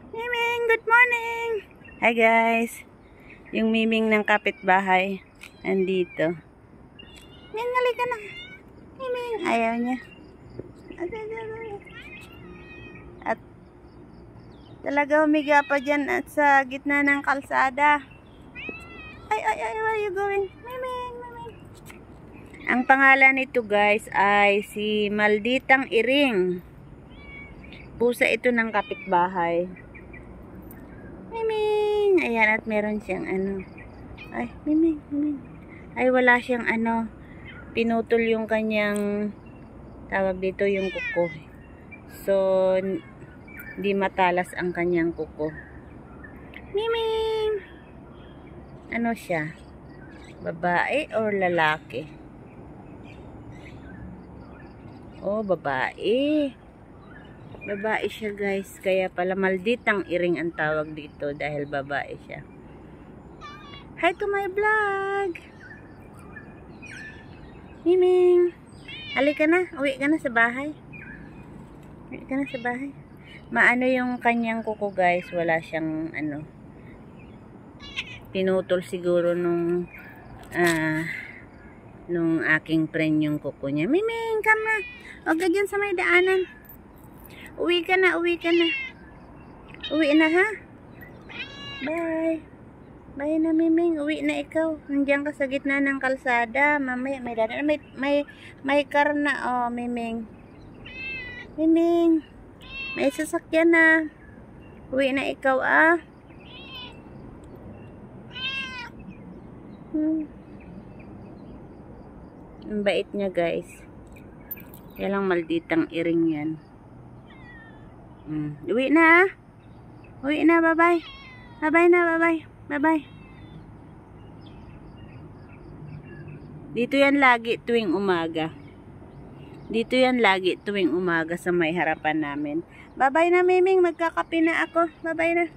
Miming, good morning! Hi guys! Yung Miming ng kapitbahay andito. Miming, halika na! Miming, ayaw niya. At talaga humiga pa dyan at sa gitna ng kalsada. Ay, where are you going? Miming, Miming. Ang pangalan nito guys ay si Malditang Iring. Pusa ito ng kapitbahay. Miming! Ayan, at meron siyang ano. Ay, Miming, Miming. Ay, wala siyang ano. Pinutol yung kanyang tawag dito yung kuko. So, hindi matalas ang kanyang kuko. Miming! Ano siya? Babae or lalaki? Oh, babae. Babae siya guys, kaya pala Malditang Iring ang tawag dito dahil babae siya. Hi to my vlog! Miming! Halika na, uwi ka na sa bahay. Uwi ka na sa bahay. Maano yung kanyang kuko guys, wala siyang ano. Pinutol siguro nung aking friend yung kuko niya. Miming, come na! Huwag ka dyan sa may daanan. Uwi ka na, uwi ka na. Uwi na ha? Bye. Bye na Miming, uwi na ikaw. Nandiyan ka sa gitna ng kalsada. Mamaya may daan. May car na oh, Miming. Miming. May sasakyan na. Uwi na ikaw ah. Ang bait niya guys. Yan lang Malditang Iring yan. Uwi na. Uwi na, bye-bye. Bye-bye na, bye-bye. Bye-bye. Dito yan lagi tuwing umaga. Dito yan lagi tuwing umaga sa may harapan namin. Bye-bye na, Miming. Magkakape na ako. Bye-bye na.